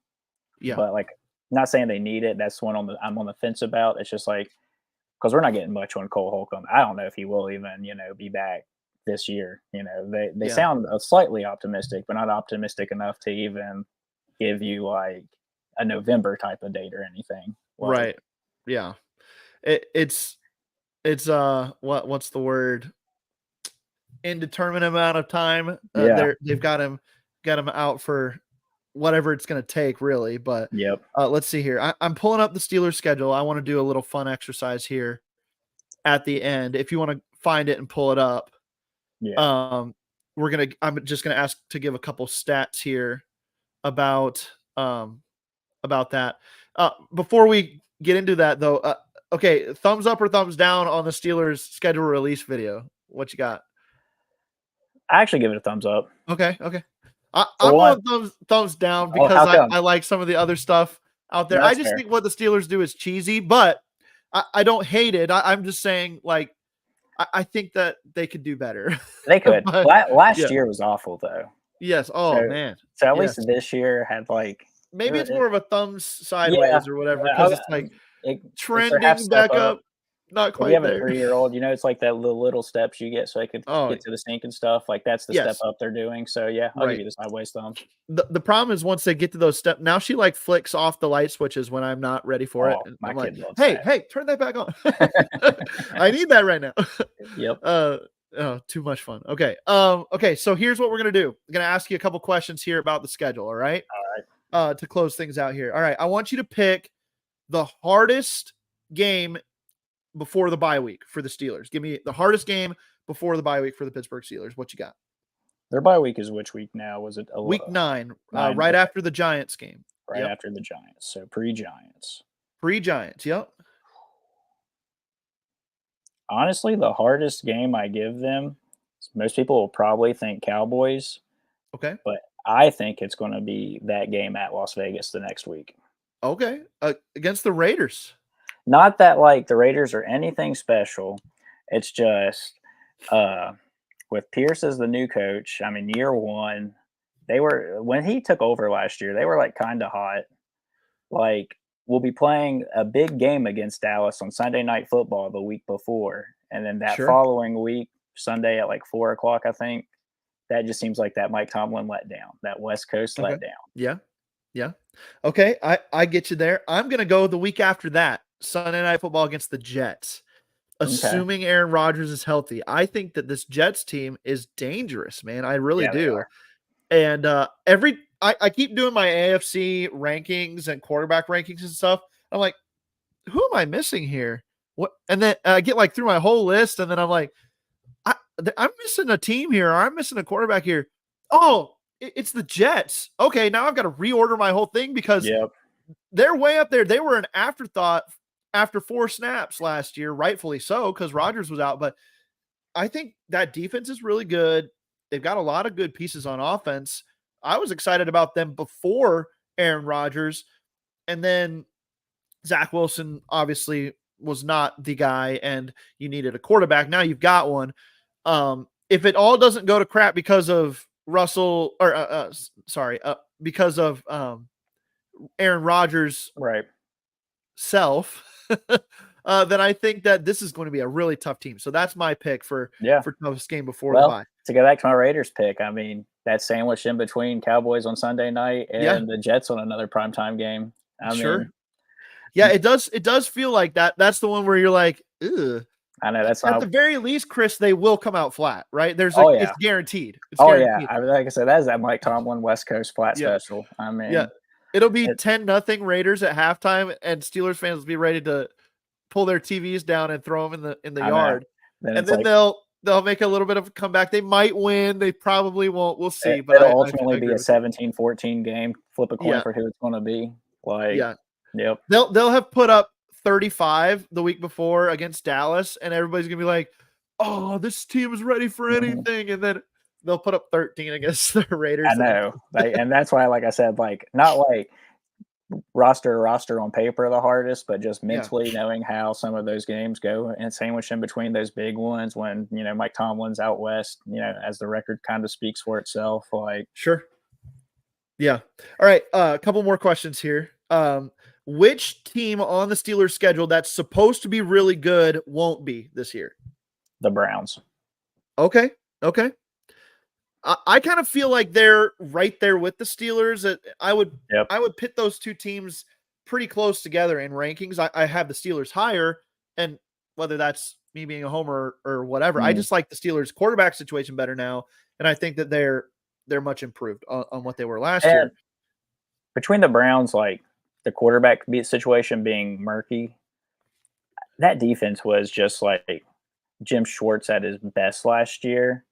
Yeah. But like, not saying they need it. That's one I'm on the fence about. It's just like, because we're not getting much on Cole Holcomb. I don't know if he will even be back this year. They sound slightly optimistic, but not optimistic enough to even give you like a November type of date or anything. Like, Right. Yeah. It's what's the word? Indeterminate amount of time. Yeah. They've got him out for whatever it's going to take, really. But Yep. let's see here. I'm pulling up the Steelers schedule. I want to do a little fun exercise here at the end. If you want to find it and pull it up, Yeah. I'm just gonna ask to give a couple stats here about that. Before we get into that, though, okay, thumbs up or thumbs down on the Steelers schedule release video. What you got? I actually give it a thumbs up. Okay. I'm on thumbs down because I like some of the other stuff out there. I just think what the Steelers do is cheesy, but I don't hate it. I'm just saying, like, I think that they could do better. They could. Last year was awful, though. Yes. Oh, man. So at least this year had like maybe it's more of a thumbs sideways or whatever, because it's like trending back up. Not quite you have there. a 3-year-old, it's like that little steps you get so I could get to the sink and stuff. Like that's the step up they're doing. So yeah, I'll give you the sideways thumb. The problem is once they get to those steps, now she like flicks off the light switches when I'm not ready for it. And I'm like, hey, turn that back on. I need that right now. Yep. Oh, too much fun. Okay. Okay. So here's what we're gonna do. I'm gonna ask you a couple questions here about the schedule. All right. To close things out here. All right. I want you to pick the hardest game before the bye week for the Steelers. Give me the hardest game before the bye week for the Pittsburgh Steelers. What you got? Their bye week is which week now? Was it week 9? Right after the Giants game. Right after the Giants. So pre-Giants. Pre-Giants. Yep. Honestly, the hardest game I give them, most people will probably think Cowboys. Okay. But I think it's going to be that game at Las Vegas the next week. Okay. Against the Raiders. Not that like the Raiders are anything special. It's just with Pierce as the new coach. I mean, year one, when he took over last year, they were like kind of hot. Like we'll be playing a big game against Dallas on Sunday Night Football the week before, and then that Sure. following week, Sunday at like 4 o'clock, I think. That just seems like that Mike Tomlin letdown, that West Coast Okay. letdown. Yeah. Yeah. Okay. I get you there. I'm gonna go the week after that. Sunday Night Football against the Jets. Okay. Assuming Aaron Rodgers is healthy. I think that this Jets team is dangerous, man. I really Yeah, they do. are. And I keep doing my AFC rankings and quarterback rankings and stuff. I'm like, who am I missing here? What? And then I get like through my whole list, and then I'm like, I'm missing a team here. Or I'm missing a quarterback here. Oh, it's the Jets. Okay, now I've got to reorder my whole thing because Yep. they're way up there. They were an afterthought after 4 snaps last year, rightfully so, because Rodgers was out. But I think that defense is really good. They've got a lot of good pieces on offense. I was excited about them before Aaron Rodgers. And then Zach Wilson obviously was not the guy, and you needed a quarterback. Now you've got one. If it all doesn't go to crap because of Russell, or because of Aaron Rodgers' Right. self, then I think that this is going to be a really tough team. So that's my pick for Yeah. toughest game before the Well, bye. to go back to my Raiders pick, I mean, that sandwich in between Cowboys on Sunday night Yeah, and the Jets on another primetime game. I sure. mean, Yeah, it does. It does feel like that. That's the one where you're like, ugh. I know that's At not. the very least, Chris, they will come out flat, right? Oh It's yeah. guaranteed. It's Oh yeah. guaranteed. Like I said, that's that Mike Tomlin West Coast flat Yeah, special. I yeah. mean, It'll be it, 10-0 Raiders at halftime, and Steelers fans will be ready to pull their TVs down and throw them in the I know. yard, Then and it's then like they'll make a little bit of a comeback. They might win. They probably won't. We'll see. But it'll I ultimately be agree a with you. 17-14 game. Flip a coin Yeah, for who it's going to be. Like, yeah. yep. They'll have put up 35 the week before against Dallas, and everybody's gonna be like, "Oh, this team is ready for Mhm. anything," and then they'll put up 13 against the I Raiders. know. And that's why, like I said, like not like roster on paper the hardest, but just Yeah, mentally knowing how some of those games go and sandwich in between those big ones when, Mike Tomlin's out west, as the record kind of speaks for itself. Like, sure. Yeah. All right. A couple more questions here. Which team on the Steelers schedule that's supposed to be really good won't be this year? the Browns. Okay. Okay. I kind of feel like they're right there with the Steelers. Yep. I would pit those two teams pretty close together in rankings. I have the Steelers higher, and whether that's me being a homer or whatever, I Mm. just like the Steelers quarterback situation better now, and I think that they're much improved on what they were last And year. between the Browns, like the quarterback situation being murky, that defense was just like Jim Schwartz at his best last year.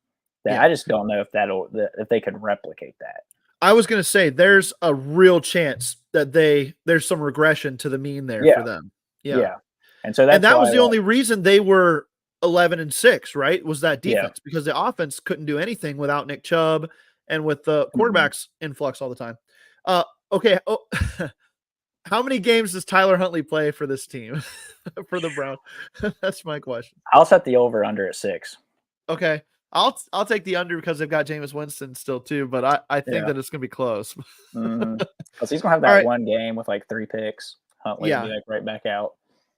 That Yeah. I just don't know if they could replicate that. I was going to say there's a real chance that there's some regression to the mean there Yeah, for them. Yeah. yeah, and so And that's that why, was the like, only reason they were 11-6, right? Was that yeah, defense, because the offense couldn't do anything without Nick Chubb and with the mm-mm. quarterbacks influx all the time. Okay. Oh, how many games does Tyler Huntley play for this team for the Browns? That's my question. I'll set the over under at 6. Okay. I'll take the under because they've got Jameis Winston still too, but I think Yeah, that it's gonna be close. because he's gonna have All that right. one game with like 3 picks. Huntley will be Yeah. like right back out.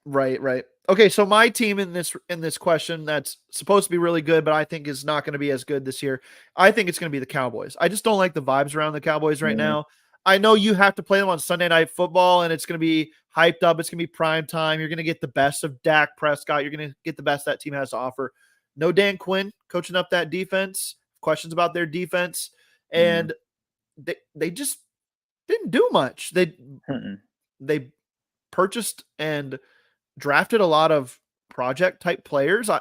Right, right. Okay, so my team in this question that's supposed to be really good, but I think is not going to be as good this year. I think it's going to be the Cowboys. I just don't like the vibes around the Cowboys right Mhm, now. I know you have to play them on Sunday Night Football, and it's going to be hyped up. It's going to be prime time. You're going to get the best of Dak Prescott. You're going to get the best that team has to offer. No Dan Quinn coaching up that defense. Questions about their defense, mhm, and they just didn't do much. mm-mm. They purchased and drafted a lot of project type players. I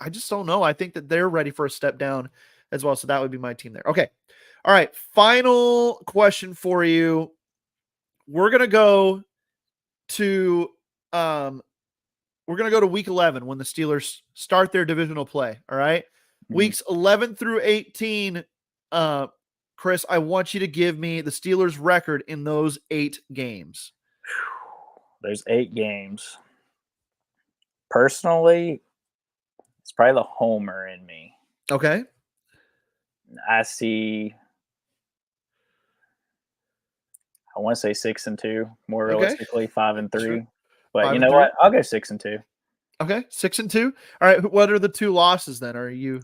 just don't know. I think that they're ready for a step down as well. So that would be my team there. Okay. All right. Final question for you. We're gonna go to um week 11 when the Steelers start their divisional play. All right. Mhm. Weeks 11 through 18. Uh Chris, I want you to give me the Steelers record in those 8 games. There's 8 games. Personally, it's probably the homer in me. Okay. I see I want to say 6-2, more Okay. realistically 5-3. Sure. But you 5 and know 3. what? I'll go 6-2. Okay. 6 and 2. All right. What are the 2 losses then? Are you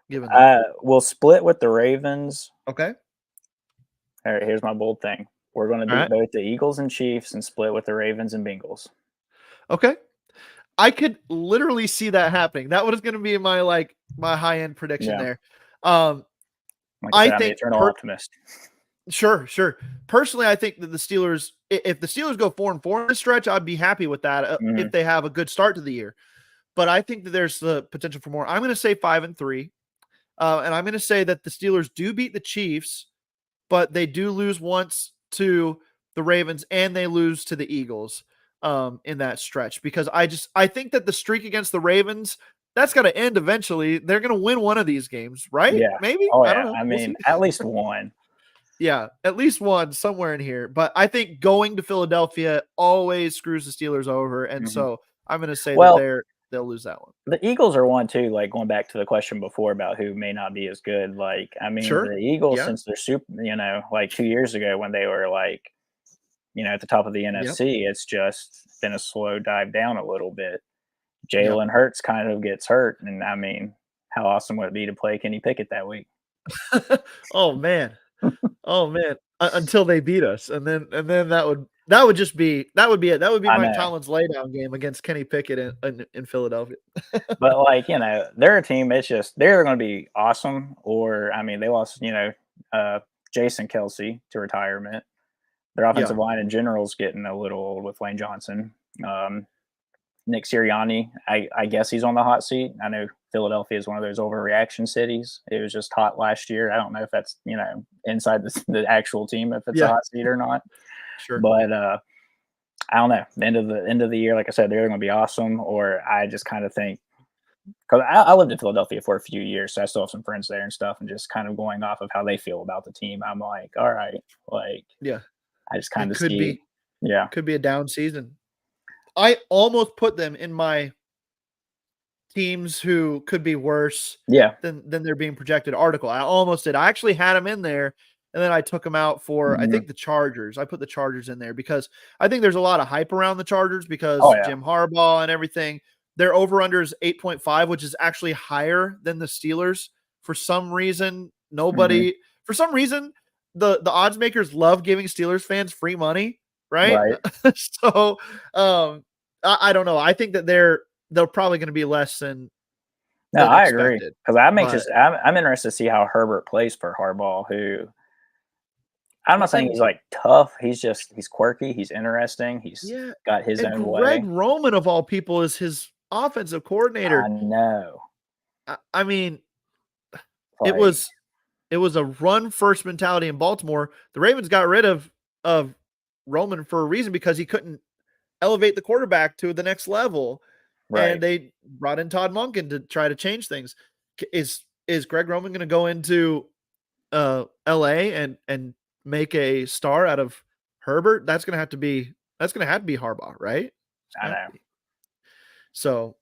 giving them? We'll split with the Ravens. Okay. All right, here's my bold thing. We're going to All beat right. both the Eagles and Chiefs and split with the Ravens and Bengals. Okay. I could literally see that happening. That was going to be my my high end prediction Yeah. there. Um, Like I I said, I'm the think eternal optimist. sure. Personally, I think that the Steelers, if the Steelers go 4-4 in this stretch, I'd be happy with that if Mhm. they have a good start to the year. But I think that there's the potential for more. I'm going to say 5-3, and I'm going to say that the Steelers do beat the Chiefs, but they do lose once to the Ravens and they lose to the Eagles in that stretch because I think that the streak against the Ravens that's got to end eventually. They're going to win one of these games, right? Yeah. Maybe Oh, I don't yeah. know. I We'll mean, see. at least one. Yeah, at least one somewhere in here. But I think going to Philadelphia always screws the Steelers over, and Mhm. so I'm going to say that Well, they'll lose that one. the Eagles are one too. Like going back to the question before about who may not be as good. Like, I mean, Sure. the Eagles, Yeah. since they're like 2 years ago when they were like, at the top of the Yep. NFC, it's just been a slow dive down a little bit. Yep. Jalen Hurts kind of gets hurt, and I mean, how awesome would it be to play Kenny Pickett that week? Oh man. Oh man. Until they beat us, and then that would just be that would be it. That would be I Mike know, Tomlin's laydown game against Kenny Pickett in Philadelphia. but like they're a team. It's just they're going to be awesome. Or I mean, they lost uh, Jason Kelsey to retirement. Their Yeah. offensive line in general is getting a little old with Lane Johnson. Nick Sirianni, I guess he's on the hot seat. I know Philadelphia is one of those overreaction cities. It was just hot last year. I don't know if that's inside the actual team if it's a Yeah. hot seat or not. Sure. But I don't know. The end of the year, like I said, they're going to be awesome. Or I just kind of think because I lived in Philadelphia for a few years, so I still have some friends there and stuff, and just kind of going off of how they feel about the team. I'm like, all right, like Yeah. I just kind It of see, yeah, could be a down season. I almost put them in my teams who could be worse yeah, than they're being projected article. I almost did. I actually had them in there, and then I took them out for I hmm think the Chargers. I put the Chargers in there because I think there's a lot of hype around the Chargers oh because yeah, Jim Harbaugh and everything. Their over under is 8.5, which is actually higher than the Steelers. For some reason, hmm nobody for some reason the odds makers love giving Steelers fans free money, right? right. So I don't know. I think that they're probably going to be less No, than I agree expected. because I'm But anxious. I'm interested to see how Herbert plays for Harbaugh. Who I'm not saying and he's like tough. He's quirky. He's interesting. He's yeah, got his and own Greg way. Roman of all people is his offensive I coordinator. know, I mean, it like was it was a run first mentality in Baltimore. The Ravens got rid of Roman for a reason because he couldn't elevate the quarterback to the next level, and right. they brought in Todd Monken to try to change things. Is Greg Roman going to go into LA and make a star out of Herbert? That's gonna have to be Harbaugh, right? It's I got know. to be. So,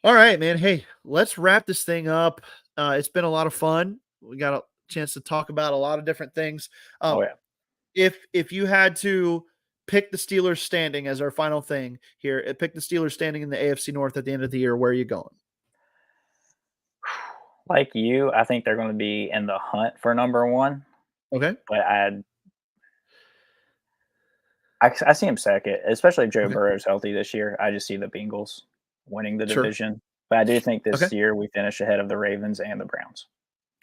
all right, man. Hey, let's wrap this thing up. It's been a lot of fun. We got a chance to talk about a lot of different things. Oh Um, yeah. if you had to pick the Steelers standing as our final thing here, pick the Steelers standing in the AFC North at the end of the year, where are you going? Like you, I think they're going to be in the hunt for number one. Okay. But I see him second, especially if Joe Okay. Burrow's healthy this year. I just see the Bengals winning the Sure. division. But I do think Okay. this year we finish ahead of the Ravens and the Browns.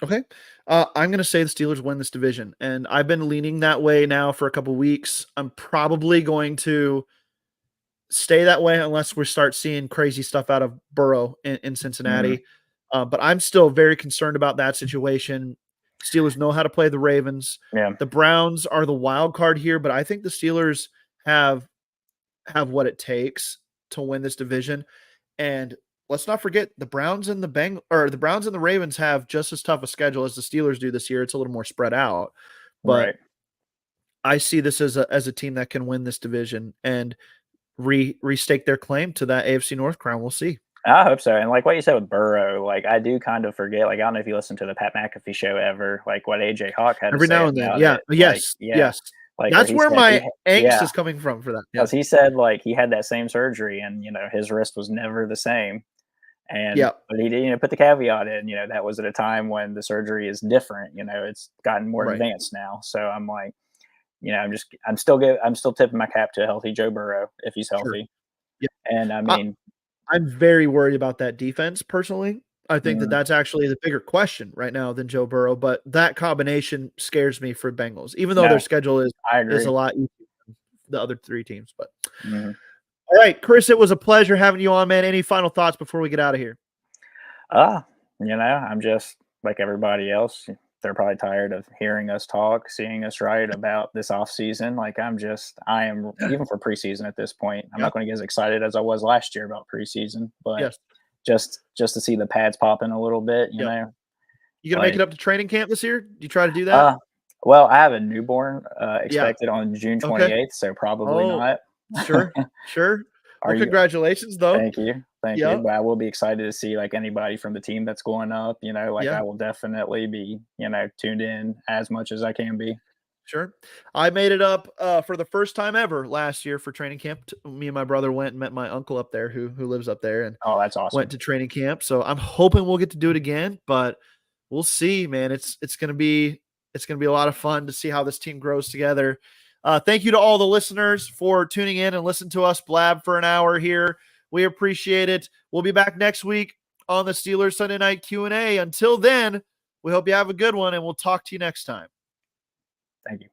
Okay. I'm going to say the Steelers win this division, and I've been leaning that way now for a couple weeks. I'm probably going to stay that way unless we start seeing crazy stuff out of Burrow in Mhm. Cincinnati. But I'm still very concerned about that situation. Steelers know how to play the Ravens. Yeah. The Browns are the wild card here, but I think the Steelers have what it takes to win this division. And let's not forget the Browns and the Ravens have just as tough a schedule as the Steelers do this year. It's a little more spread out, but Right. I see this as a team that can win this division and restake their claim to that AFC North crown. We'll see. I hope so. And like what you said with Burrow, like I do kind of forget. Like I don't know if you listen to the Pat McAfee show ever, like what AJ Hawk had to Every say now and then. about Yeah. it. Like, Yes. yeah, Yes. Like That's he where said, my angst yeah, is coming from for that. Yeah. because he said like he had that same surgery and his wrist was never the same. And Yeah. but he did, put the caveat in, that was at a time when the surgery is different. It's gotten more Right. advanced now. So I'm like, I'm still tipping my cap to a healthy Joe Burrow if he's Sure. healthy. Yeah. And I I, mean, I'm very worried about that defense personally. I think that mm, that's actually the bigger question right now than Joe Burrow, but that combination scares me for Bengals, even though their no, schedule I is a agree. lot easier than the other 3 teams. But Mhm. all right, Chris, it was a pleasure having you on, man. Any final thoughts before we get out of here? Ah, I'm just like everybody else. They're probably tired of hearing us talk, seeing us write about this off season. Like I am even for preseason at this point. I'm Yeah. not going to get as excited as I was last year about preseason, but Yes. just to see the pads popping a little bit, Yep. You gonna make it like up to training camp this year? You try to do that? uh, well, I have a newborn Yeah. expected on June Okay. 28th, so probably Oh, not. sure. Sure. Are Well, you? congratulations though. Thank you. Yeah. But I will be excited to see like anybody from the team that's going up. Like Yeah. I will definitely be tuned in as much as I can be. Sure. I made it up for the first time ever last year for training camp. Me and my brother went and met my uncle up there who lives up there and Oh, that's went awesome. to training camp. So I'm hoping we'll get to do it again, but we'll see, man. It's gonna be a lot of fun to see how this team grows together. Thank you to all the listeners for tuning in and listen to us blab for an hour here. We appreciate it. We'll be back next week on the Steelers Sunday Night Q&A. Until then, we hope you have a good one, and we'll talk to you next time. Thank you.